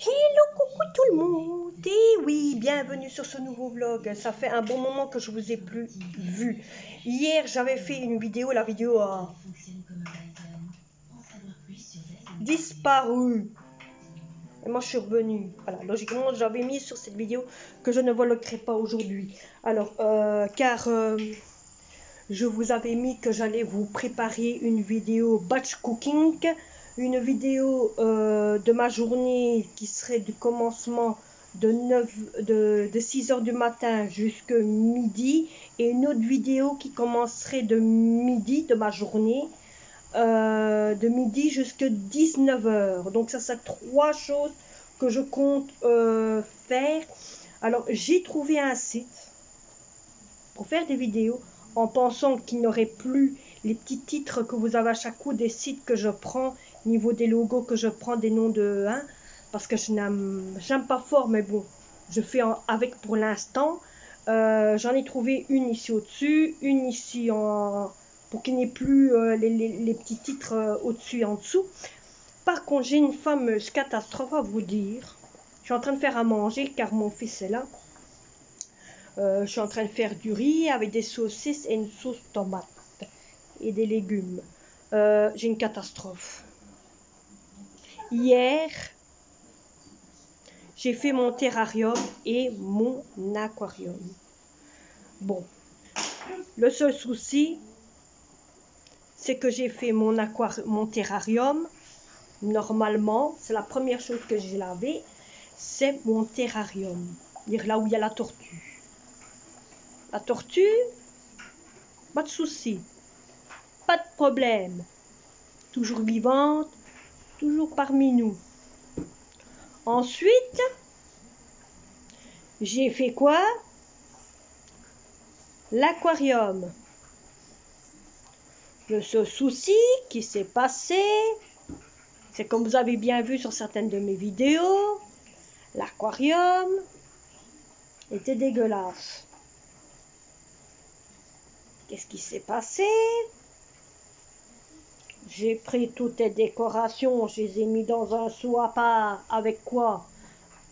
Hello, coucou tout le monde. Et oui, bienvenue sur ce nouveau vlog. Ça fait un bon moment que je vous ai plus vu. Hier, j'avais fait une vidéo, la vidéo a disparu. Et moi, je suis revenue. Voilà, logiquement, j'avais mis sur cette vidéo que je ne vloggerai pas aujourd'hui. Alors, car je vous avais mis que j'allais vous préparer une vidéo batch cooking. Une vidéo de ma journée qui serait du commencement de 6 h du matin jusqu'à midi. Et une autre vidéo qui commencerait de midi de ma journée. De midi jusqu'à 19 h. Donc ça c'est trois choses que je compte faire. Alors j'ai trouvé un site pour faire des vidéos en pensant qu'il n'aurait plus les petits titres que vous avez à chaque coup des sites que je prends, niveau des logos que je prends, des noms de parce que je n'aime pas fort, mais bon, je fais avec pour l'instant. J'en ai trouvé une ici au-dessus, une ici en pour qu'il n'y ait plus les petits titres au-dessus et en dessous. Par contre, j'ai une fameuse catastrophe à vous dire. Je suis en train de faire à manger car mon fils est là. Je suis en train de faire du riz avec des saucisses et une sauce tomate et des légumes. J'ai une catastrophe. Hier, j'ai fait mon terrarium et mon aquarium. Bon, le seul souci, c'est que j'ai fait mon terrarium. Normalement, c'est la première chose que j'ai lavé, c'est mon terrarium. Dire là où il y a la tortue. La tortue, pas de souci, pas de problème. Toujours vivante, toujours parmi nous. Ensuite, j'ai fait quoi? L'aquarium. Le seul souci qui s'est passé, c'est comme vous avez bien vu sur certaines de mes vidéos, l'aquarium était dégueulasse. Qu'est-ce qui s'est passé? J'ai pris toutes les décorations, je les ai mis dans un seau à part, avec quoi?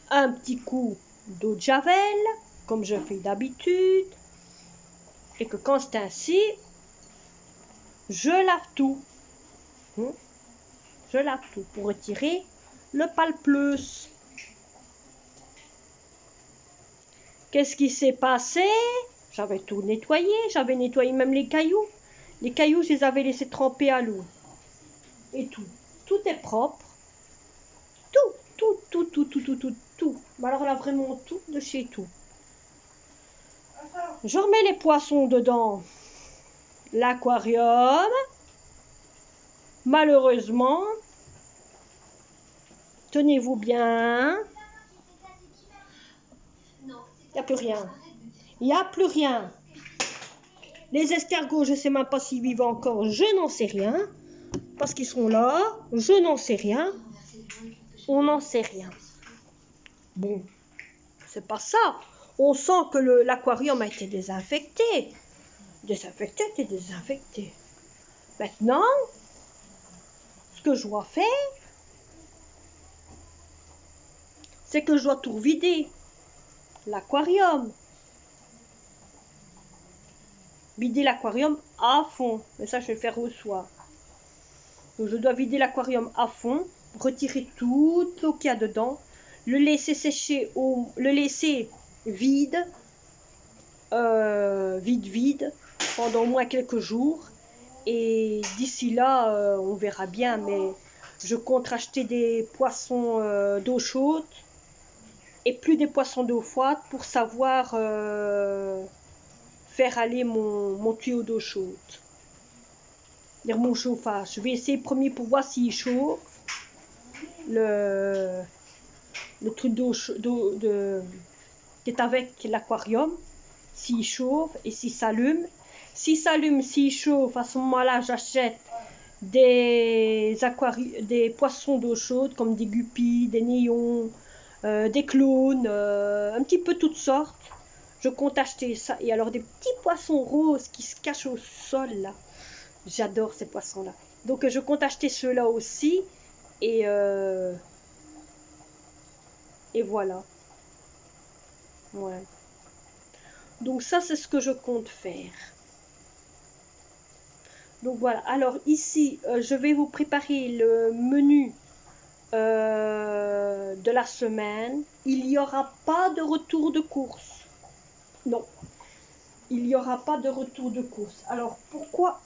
Un petit coup d'eau de javel, comme je fais d'habitude, et que quand c'est ainsi, je lave tout. Je lave tout pour retirer le palplus. Qu'est-ce qui s'est passé? J'avais tout nettoyé, j'avais nettoyé même les cailloux. Les cailloux, je les avais laissés tremper à l'eau. Et tout. Tout est propre. Tout. Alors là, vraiment tout de chez tout. Je remets les poissons dedans. L'aquarium. Malheureusement, tenez-vous bien. Il n'y a plus rien. Il n'y a plus rien. Les escargots, je ne sais même pas s'ils vivent encore. Je n'en sais rien. Parce qu'ils sont là. Je n'en sais rien. On n'en sait rien. Bon, c'est pas ça. On sent que l'aquarium a été désinfecté. Désinfecté. Maintenant, ce que je dois faire, c'est que je dois tout vider. L'aquarium. Vider l'aquarium à fond. Mais ça, je vais le faire au soir. Donc, je dois vider l'aquarium à fond, retirer toute l'eau qu'il y a dedans, le laisser sécher, le laisser vide, vide, pendant au moins quelques jours. Et d'ici là, on verra bien. Mais je compte racheter des poissons d'eau chaude et plus des poissons d'eau froide pour savoir faire aller mon tuyau d'eau chaude. Mon chauffage. Je vais essayer premier pour voir s'il chauffe. Le truc d'eau qui est avec l'aquarium. S'il chauffe et s'il s'allume. S'il s'allume, s'il chauffe, à ce moment-là, j'achète des poissons d'eau chaude comme des guppies, des néons, des clowns, un petit peu toutes sortes. Je compte acheter ça. Et alors des petits poissons roses qui se cachent au sol là. J'adore ces poissons-là. Donc je compte acheter ceux-là aussi. Et, et voilà. Ouais. Donc ça, c'est ce que je compte faire. Donc voilà. Alors ici, je vais vous préparer le menu de la semaine. Il n'y aura pas de retour de course. Non. Il n'y aura pas de retour de course. Alors pourquoi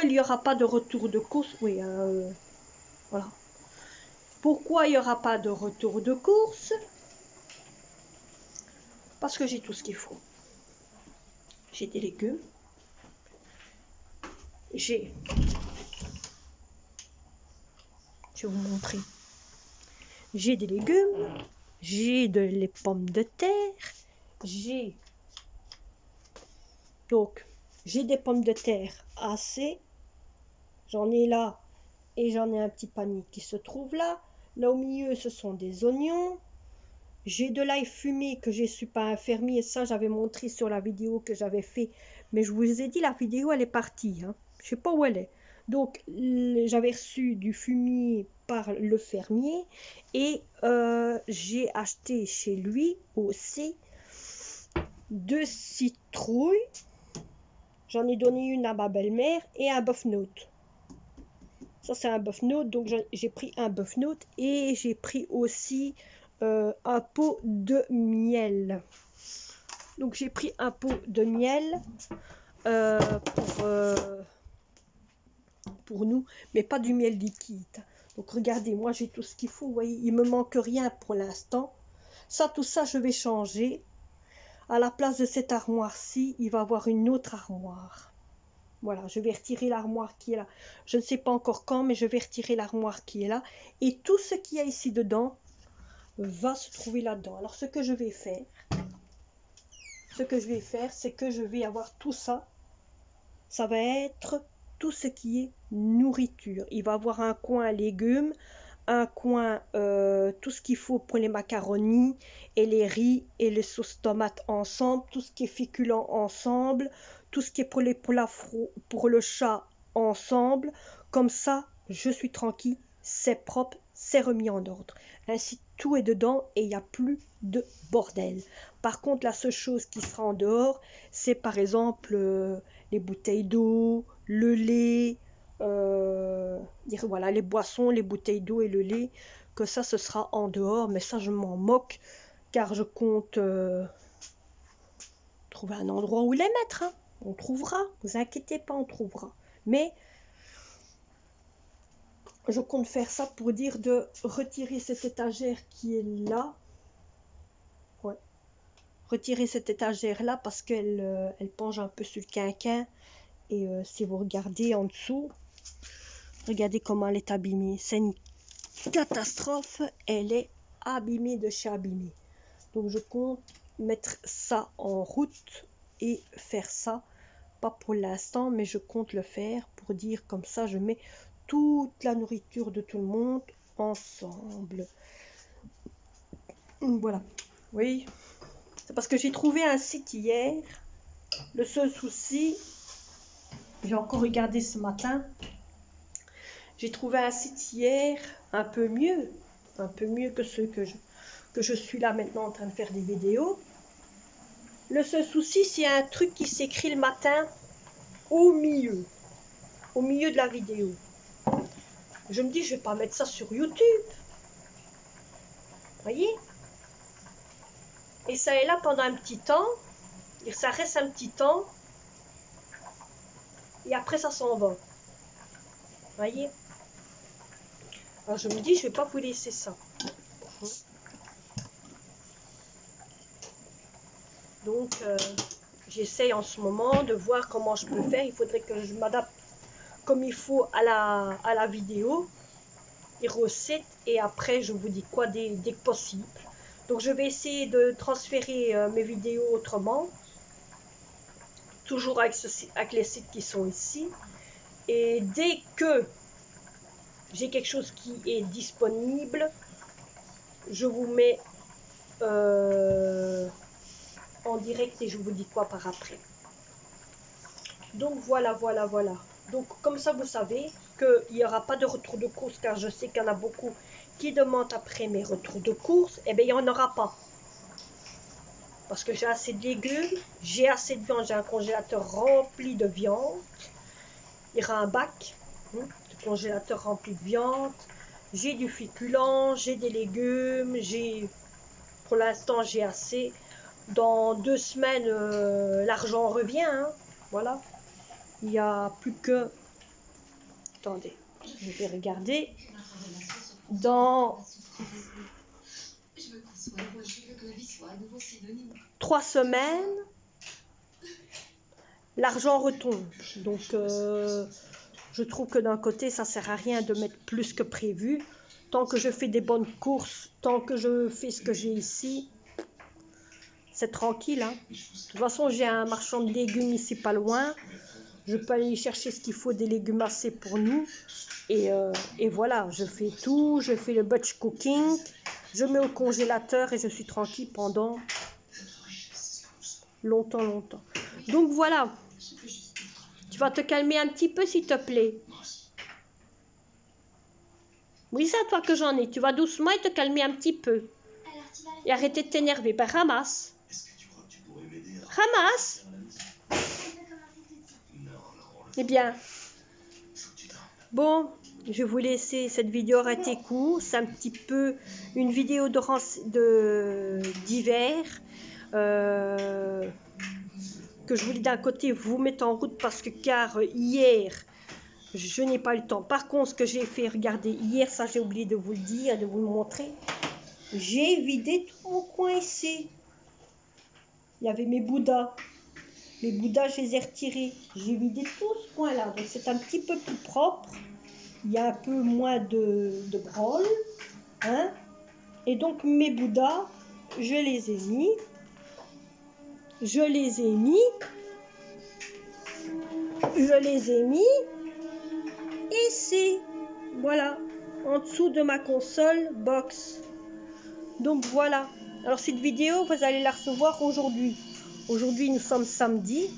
il n'y aura pas de retour de course? Oui, voilà. Pourquoi il n'y aura pas de retour de course? Parce que j'ai tout ce qu'il faut. J'ai des légumes. Je vais vous montrer. J'ai des légumes. J'ai les pommes de terre. Donc, j'ai des pommes de terre assez. J'en ai là. Et j'en ai un petit panier qui se trouve là. Là au milieu, ce sont des oignons. J'ai de l'ail fumé que j'ai su par un fermier. Ça, j'avais montré sur la vidéo que j'avais fait. Mais je vous ai dit, la vidéo, elle est partie. Hein. Je ne sais pas où elle est. Donc, j'avais reçu du fumier par le fermier. Et j'ai acheté chez lui aussi 2 citrouilles. J'en ai donné une à ma belle-mère et un bœuf note. Ça, c'est un bœuf note. Donc, j'ai pris un bœuf note. Et j'ai pris aussi un pot de miel. Donc j'ai pris un pot de miel pour nous, mais pas du miel liquide. Donc regardez, moi j'ai tout ce qu'il faut. Vous voyez, il me manque rien pour l'instant. Ça, tout ça, je vais changer. À la place de cette armoire-ci, il va y avoir une autre armoire. Voilà, je vais retirer l'armoire qui est là. Je ne sais pas encore quand, mais je vais retirer l'armoire qui est là. Et tout ce qu'il y a ici dedans va se trouver là-dedans. Alors ce que je vais faire, c'est que je vais avoir tout ça. Ça va être tout ce qui est nourriture. Il va avoir un coin légumes, un coin tout ce qu'il faut pour les macaronis et les riz et les sauces tomates ensemble, tout ce qui est féculent ensemble, tout ce qui est pour le chat ensemble. Comme ça, je suis tranquille, c'est propre, c'est remis en ordre. Ainsi, tout est dedans et il n'y a plus de bordel. Par contre, la seule chose qui sera en dehors, c'est par exemple les bouteilles d'eau, le lait, voilà, les boissons, les bouteilles d'eau et le lait, que ça, ce sera en dehors. Mais ça, je m'en moque, car je compte trouver un endroit où les mettre. Hein. On trouvera, vous inquiétez pas, on trouvera. Mais je compte faire ça pour dire de retirer cette étagère qui est là. Ouais. Retirer cette étagère là parce qu'elle elle penche un peu sur le quinquin. Et si vous regardez en dessous, regardez comment elle est abîmée. C'est une catastrophe. Elle est abîmée de chez abîmée. Donc je compte mettre ça en route et faire ça. Pas pour l'instant, mais je compte le faire pour dire comme ça, je mets toute la nourriture de tout le monde ensemble. Voilà. Oui. C'est parce que j'ai trouvé un site hier. Le seul souci, j'ai encore regardé ce matin. J'ai trouvé un site hier un peu mieux que ceux que je suis là maintenant en train de faire des vidéos. Le seul souci, c'est un truc qui s'écrit le matin au milieu de la vidéo. Je me dis, je vais pas mettre ça sur YouTube. Voyez? Et ça est là pendant un petit temps. Et ça reste un petit temps. Et après, ça s'en va. Voyez? Alors je me dis, je vais pas vous laisser ça. Donc, j'essaye en ce moment de voir comment je peux faire. Il faudrait que je m'adapte comme il faut à la vidéo, les recettes, et après, je vous dis quoi dès que possible. Donc, je vais essayer de transférer mes vidéos autrement, toujours avec les sites qui sont ici. Et dès que j'ai quelque chose qui est disponible, je vous mets en direct et je vous dis quoi par après. Donc voilà. Donc comme ça vous savez qu'il n'y aura pas de retour de course, car je sais qu'il y en a beaucoup qui demandent après mes retours de course, eh bien, il n'y en aura pas. Parce que j'ai assez de légumes, j'ai assez de viande, j'ai un congélateur rempli de viande. Il y aura un bac, de congélateur rempli de viande. J'ai du féculent, j'ai des légumes, pour l'instant j'ai assez. Dans 2 semaines, l'argent revient, hein, voilà. Il n'y a plus que... Attendez, je vais regarder. Dans 3 semaines, l'argent retombe. Donc, je trouve que d'un côté, ça ne sert à rien de mettre plus que prévu. Tant que je fais des bonnes courses, tant que je fais ce que j'ai ici, c'est tranquille. Hein. De toute façon, j'ai un marchand de légumes ici pas loin. Je peux aller chercher ce qu'il faut, des légumes assez pour nous. Et voilà, je fais tout. Je fais le batch cooking. Je mets au congélateur et je suis tranquille pendant longtemps. Donc voilà. Tu vas te calmer un petit peu, s'il te plaît. Oui, c'est à toi que j'en ai. Tu vas doucement et te calmer un petit peu. Et arrêter de t'énerver. Ben, ramasse. Ramasse. Eh bien. Bon, je vais vous laisser. Cette vidéo aura été courte. C'est un petit peu une vidéo d'hiver. Que je voulais d'un côté vous mettre en route parce que car hier je n'ai pas eu le temps. Par contre, ce que j'ai fait, regardez, hier, ça j'ai oublié de vous le dire, de vous le montrer. J'ai vidé tout mon coin ici. Il y avait mes bouddhas. Les bouddhas, je les ai retirés. J'ai vidé tout ce coin-là. Donc c'est un petit peu plus propre. Il y a un peu moins de branle. Hein? Et donc mes bouddhas, je les ai mis. Ici, voilà, en dessous de ma console box. Donc voilà. Alors cette vidéo, vous allez la recevoir aujourd'hui. Aujourd'hui, nous sommes samedi.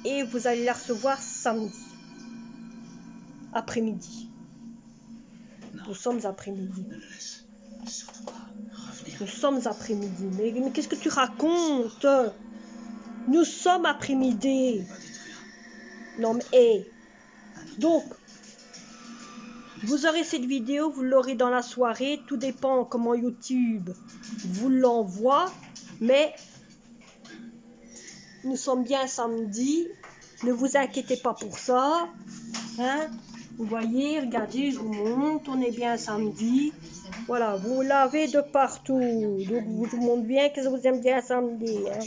Et vous allez la recevoir samedi. Après-midi. Nous sommes après-midi. Mais qu'est-ce que tu racontes? Nous sommes après-midi. Non mais, hey. Donc, vous aurez cette vidéo, vous l'aurez dans la soirée. Tout dépend comment YouTube vous l'envoie. Mais nous sommes bien samedi. Ne vous inquiétez pas pour ça. Hein? Vous voyez, regardez, je vous montre. On est bien samedi. Voilà, vous l'avez de partout. Donc, je vous montre bien que vous aimez bien samedi. Hein?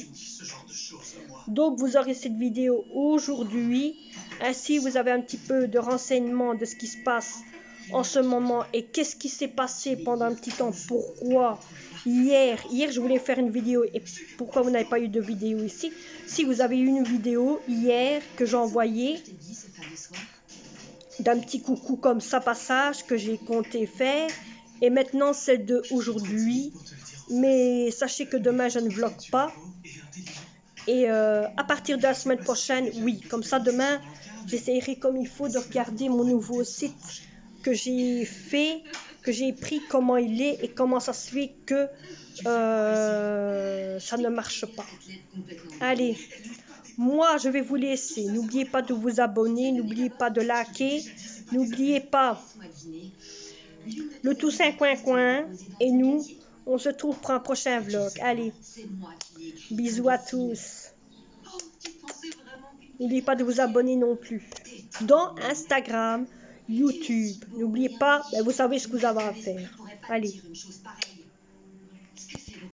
Donc, vous aurez cette vidéo aujourd'hui. Ainsi, vous avez un petit peu de renseignements de ce qui se passe en ce moment et qu'est-ce qui s'est passé pendant un petit temps. Pourquoi hier, je voulais faire une vidéo et pourquoi vous n'avez pas eu de vidéo ici. Si vous avez eu une vidéo hier que j'ai envoyée d'un petit coucou comme ça passage que j'ai compté faire et maintenant celle de aujourd'hui. Mais sachez que demain je ne vlog pas. Et à partir de la semaine prochaine, oui, comme ça demain, j'essaierai comme il faut de regarder mon nouveau site que j'ai fait, que j'ai pris, comment il est et comment ça se fait que ça ne marche pas. Allez, moi je vais vous laisser. N'oubliez pas de vous abonner, n'oubliez pas de liker, n'oubliez pas le Toussaint Coin et nous, on se trouve pour un prochain vlog. Allez, bisous à tous. N'oubliez pas de vous abonner non plus. Dans Instagram, YouTube. N'oubliez pas, vous savez ce que vous avez à faire. Allez.